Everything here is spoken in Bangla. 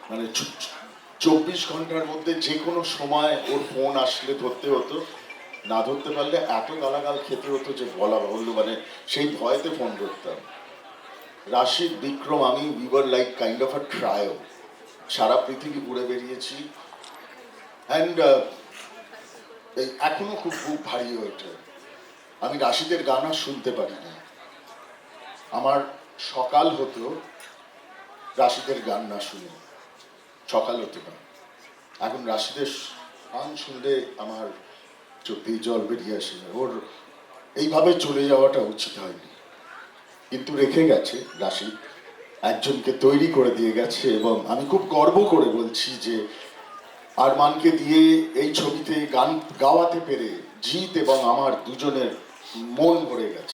মানে 24 ঘন্টার মধ্যে যে কোনো সময় ওর ফোন আসলে ধরতে হতো, না ধরতে পারলে এত গালাগাল খেতে হতো যে বলা বাহুল্য। মানে সেই ভয়তে ফোন করতাম। রাশিদ, বিক্রম, আমি we were like kind of a trio. সারা পৃথিবী ঘুরে বেরিয়েছি অ্যান্ড এখনো খুব বুক ভারী হয়ে ওঠে। আমি রাশিদের গান আর শুনতে পারি না। আমার সকাল হতো রাশিদের গান না শুনে, সকাল হতো না। এখন রাশিদের গান শুনলে আমার চোখেই জল বেরিয়ে আসে। ওর এইভাবে চলে যাওয়াটা উচিত হয়নি, কিন্তু রেখে গেছে রাশিদ, একজনকে তৈরি করে দিয়ে গেছে। এবং আমি খুব গর্ব করে বলছি যে আরমানকে দিয়ে এই ছবিতে গান গাওয়াতে পেরে জিৎ এবং আমার দুজনের মন ভরে গেছে।